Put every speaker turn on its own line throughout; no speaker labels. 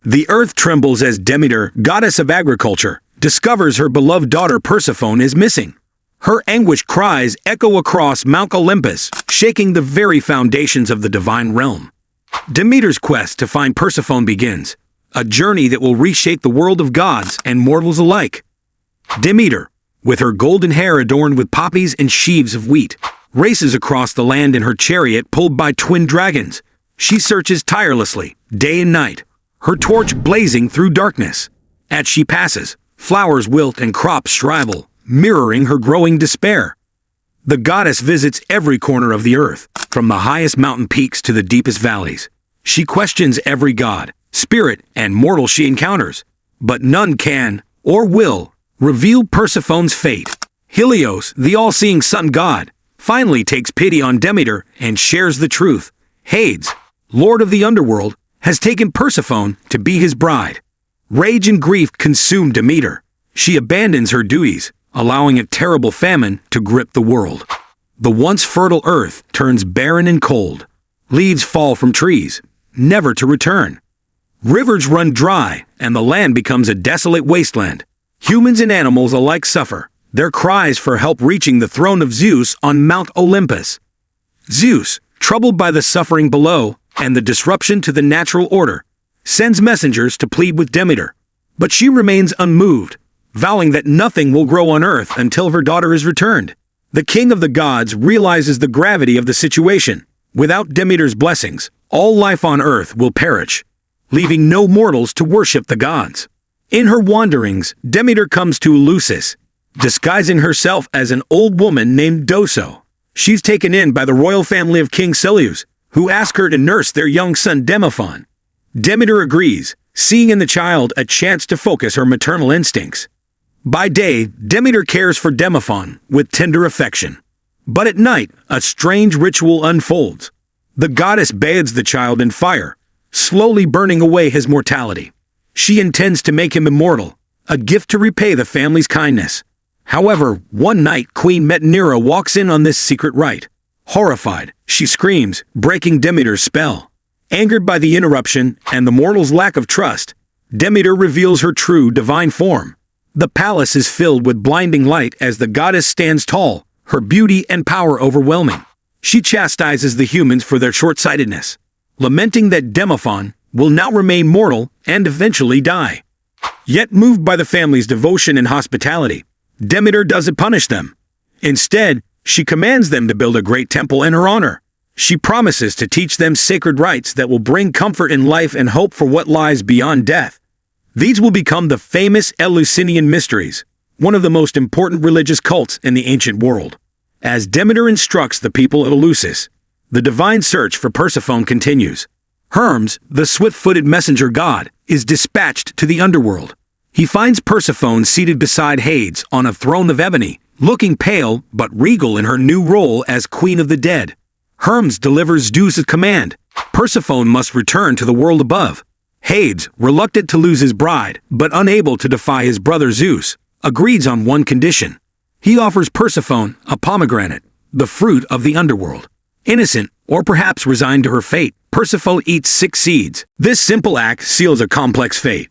The earth trembles as Demeter, goddess of agriculture, discovers her beloved daughter Persephone is missing. Her anguished cries echo across Mount Olympus, shaking the very foundations of the divine realm. Demeter's quest to find Persephone begins, a journey that will reshape the world of gods and mortals alike. Demeter, with her golden hair adorned with poppies and sheaves of wheat, races across the land in her chariot pulled by twin dragons. She searches tirelessly, day and night, her torch blazing through darkness. As she passes, flowers wilt and crops shrivel, mirroring her growing despair. The goddess visits every corner of the earth, from the highest mountain peaks to the deepest valleys. She questions every god, spirit, and mortal she encounters, but none can, or will, reveal Persephone's fate. Helios, the all-seeing sun god, finally takes pity on Demeter and shares the truth. Hades, lord of the underworld, has taken Persephone to be his bride. Rage and grief consume Demeter. She abandons her duties, allowing a terrible famine to grip the world. The once fertile earth turns barren and cold. Leaves fall from trees, never to return. Rivers run dry, and the land becomes a desolate wasteland. Humans and animals alike suffer, their cries for help reaching the throne of Zeus on Mount Olympus. Zeus, troubled by the suffering below and the disruption to the natural order, sends messengers to plead with Demeter. But she remains unmoved, vowing that nothing will grow on earth until her daughter is returned. The king of the gods realizes the gravity of the situation. Without Demeter's blessings, all life on earth will perish, leaving no mortals to worship the gods. In her wanderings, Demeter comes to Eleusis, disguising herself as an old woman named Doso. She's taken in by the royal family of King Celeus, who ask her to nurse their young son Demephon. Demeter agrees, seeing in the child a chance to focus her maternal instincts. By day, Demeter cares for Demephon with tender affection. But at night, a strange ritual unfolds. The goddess bathes the child in fire, slowly burning away his mortality. She intends to make him immortal, a gift to repay the family's kindness. However, one night Queen Metanira walks in on this secret rite. Horrified, she screams, breaking Demeter's spell. Angered by the interruption and the mortal's lack of trust, Demeter reveals her true divine form. The palace is filled with blinding light as the goddess stands tall, her beauty and power overwhelming. She chastises the humans for their short-sightedness, lamenting that Demephon will now remain mortal and eventually die. Yet moved by the family's devotion and hospitality, Demeter doesn't punish them. Instead, she commands them to build a great temple in her honor. She promises to teach them sacred rites that will bring comfort in life and hope for what lies beyond death. These will become the famous Eleusinian mysteries, one of the most important religious cults in the ancient world. As Demeter instructs the people of Eleusis, the divine search for Persephone continues. Hermes, the swift-footed messenger god, is dispatched to the underworld. He finds Persephone seated beside Hades on a throne of ebony, looking pale but regal in her new role as Queen of the Dead. Hermes delivers Zeus' command. Persephone must return to the world above. Hades, reluctant to lose his bride, but unable to defy his brother Zeus, agrees on one condition. He offers Persephone a pomegranate, the fruit of the underworld. Innocent, or perhaps resigned to her fate, Persephone eats 6 seeds. This simple act seals a complex fate.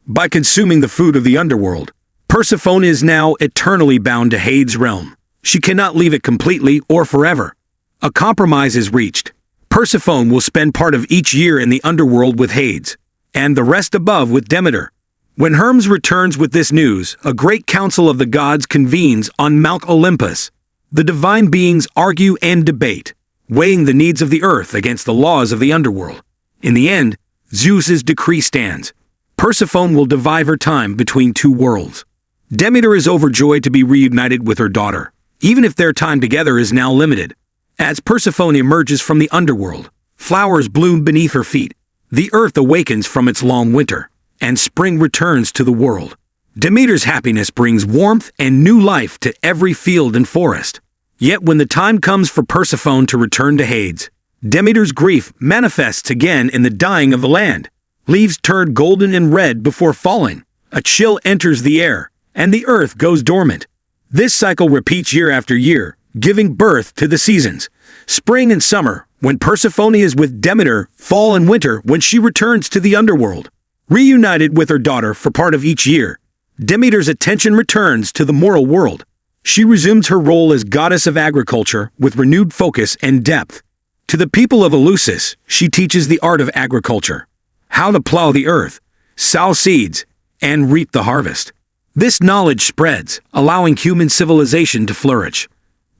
By consuming the food of the underworld, Persephone is now eternally bound to Hades' realm. She cannot leave it completely or forever. A compromise is reached. Persephone will spend part of each year in the underworld with Hades, and the rest above with Demeter. When Hermes returns with this news, a great council of the gods convenes on Mount Olympus. The divine beings argue and debate, weighing the needs of the earth against the laws of the underworld. In the end, Zeus's decree stands. Persephone will divide her time between 2 worlds. Demeter is overjoyed to be reunited with her daughter, even if their time together is now limited. As Persephone emerges from the underworld, flowers bloom beneath her feet. The earth awakens from its long winter, and spring returns to the world. Demeter's happiness brings warmth and new life to every field and forest. Yet when the time comes for Persephone to return to Hades, Demeter's grief manifests again in the dying of the land. Leaves turn golden and red before falling. A chill enters the air, and the earth goes dormant. This cycle repeats year after year, giving birth to the seasons. Spring and summer, when Persephone is with Demeter, fall and winter, when she returns to the underworld. Reunited with her daughter for part of each year, Demeter's attention returns to the moral world. She resumes her role as goddess of agriculture with renewed focus and depth. To the people of Eleusis, she teaches the art of agriculture, how to plow the earth, sow seeds, and reap the harvest. This knowledge spreads, allowing human civilization to flourish.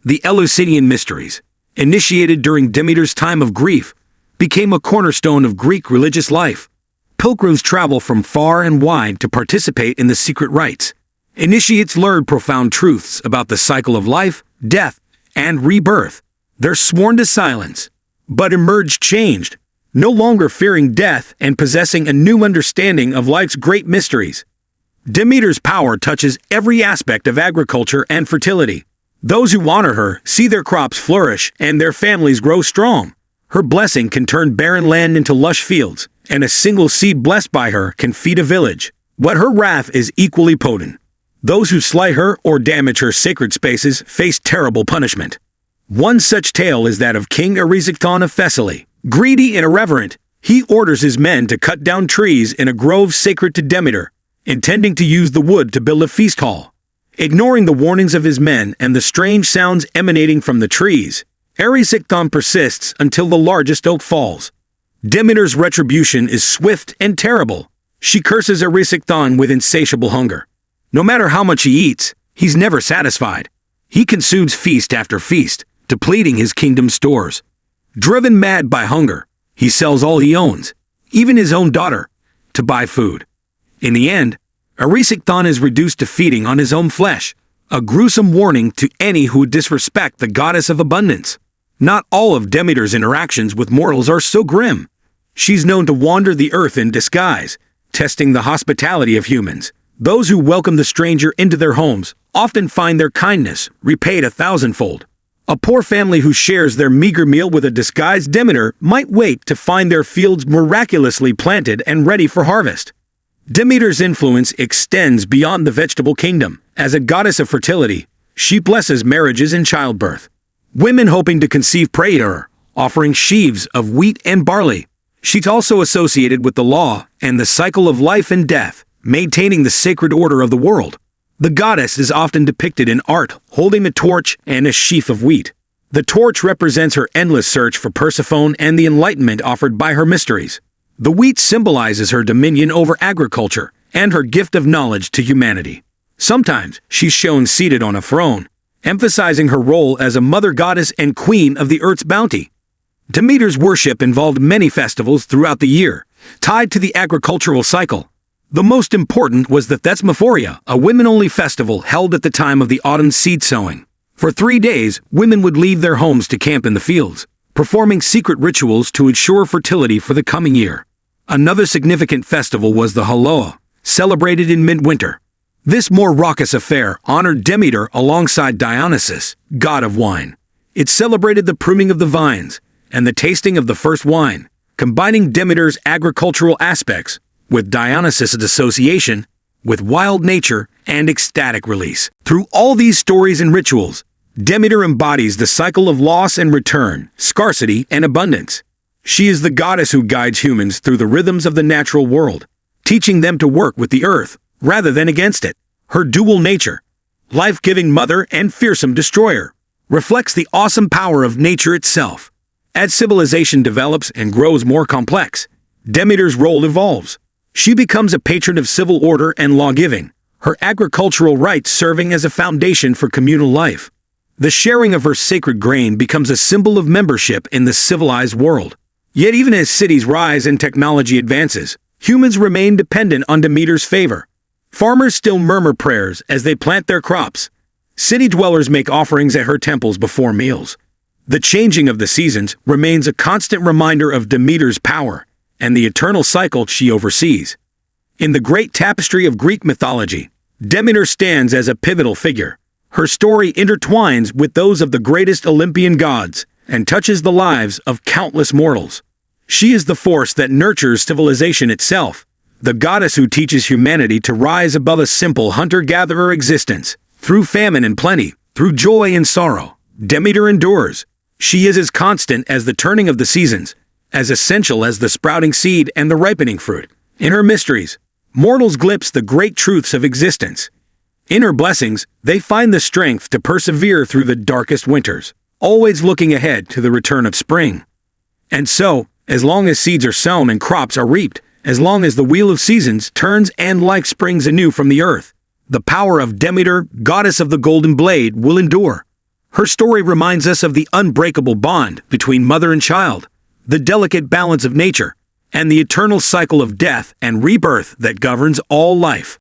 The Eleusinian mysteries, initiated during Demeter's time of grief, became a cornerstone of Greek religious life. Pilgrims travel from far and wide to participate in the secret rites. Initiates learn profound truths about the cycle of life, death, and rebirth. They're sworn to silence, but emerge changed, no longer fearing death and possessing a new understanding of life's great mysteries. Demeter's power touches every aspect of agriculture and fertility. Those who honor her see their crops flourish and their families grow strong. Her blessing can turn barren land into lush fields, and a single seed blessed by her can feed a village. But her wrath is equally potent. Those who slight her or damage her sacred spaces face terrible punishment. One such tale is that of King Erysichthon of Thessaly. Greedy and irreverent, he orders his men to cut down trees in a grove sacred to Demeter, intending to use the wood to build a feast hall. Ignoring the warnings of his men and the strange sounds emanating from the trees, Erysichthon persists until the largest oak falls. Demeter's retribution is swift and terrible. She curses Erysichthon with insatiable hunger. No matter how much he eats, he's never satisfied. He consumes feast after feast, depleting his kingdom's stores. Driven mad by hunger, he sells all he owns, even his own daughter, to buy food. In the end, Erysichthon is reduced to feeding on his own flesh, a gruesome warning to any who disrespect the goddess of abundance. Not all of Demeter's interactions with mortals are so grim. She's known to wander the earth in disguise, testing the hospitality of humans. Those who welcome the stranger into their homes often find their kindness repaid 1,000-fold. A poor family who shares their meager meal with a disguised Demeter might wait to find their fields miraculously planted and ready for harvest. Demeter's influence extends beyond the vegetable kingdom. As a goddess of fertility, she blesses marriages and childbirth. Women hoping to conceive pray to her, offering sheaves of wheat and barley. She's also associated with the law and the cycle of life and death, maintaining the sacred order of the world. The goddess is often depicted in art holding a torch and a sheaf of wheat. The torch represents her endless search for Persephone and the enlightenment offered by her mysteries. The wheat symbolizes her dominion over agriculture and her gift of knowledge to humanity. Sometimes she's shown seated on a throne, emphasizing her role as a mother goddess and queen of the earth's bounty. Demeter's worship involved many festivals throughout the year, tied to the agricultural cycle. The most important was the Thesmophoria, a women-only festival held at the time of the autumn seed sowing. For 3 days, women would leave their homes to camp in the fields, performing secret rituals to ensure fertility for the coming year. Another significant festival was the Haloa, celebrated in midwinter. This more raucous affair honored Demeter alongside Dionysus, god of wine. It celebrated the pruning of the vines and the tasting of the first wine, combining Demeter's agricultural aspects with Dionysus' association with wild nature and ecstatic release. Through all these stories and rituals, Demeter embodies the cycle of loss and return, scarcity and abundance. She is the goddess who guides humans through the rhythms of the natural world, teaching them to work with the earth rather than against it. Her dual nature, life-giving mother and fearsome destroyer, reflects the awesome power of nature itself. As civilization develops and grows more complex, Demeter's role evolves. She becomes a patron of civil order and law-giving, her agricultural rites serving as a foundation for communal life. The sharing of her sacred grain becomes a symbol of membership in the civilized world. Yet even as cities rise and technology advances, humans remain dependent on Demeter's favor. Farmers still murmur prayers as they plant their crops. City dwellers make offerings at her temples before meals. The changing of the seasons remains a constant reminder of Demeter's power and the eternal cycle she oversees. In the great tapestry of Greek mythology, Demeter stands as a pivotal figure. Her story intertwines with those of the greatest Olympian gods and touches the lives of countless mortals. She is the force that nurtures civilization itself, the goddess who teaches humanity to rise above a simple hunter-gatherer existence. Through famine and plenty, through joy and sorrow, Demeter endures. She is as constant as the turning of the seasons, as essential as the sprouting seed and the ripening fruit, In her mysteries, mortals glimpse the great truths of existence. In her blessings, they find the strength to persevere through the darkest winters, always looking ahead to the return of spring. And so, as long as seeds are sown and crops are reaped, as long as the wheel of seasons turns and life springs anew from the earth, the power of Demeter, goddess of the golden blade, will endure. Her story reminds us of the unbreakable bond between mother and child, the delicate balance of nature, and the eternal cycle of death and rebirth that governs all life.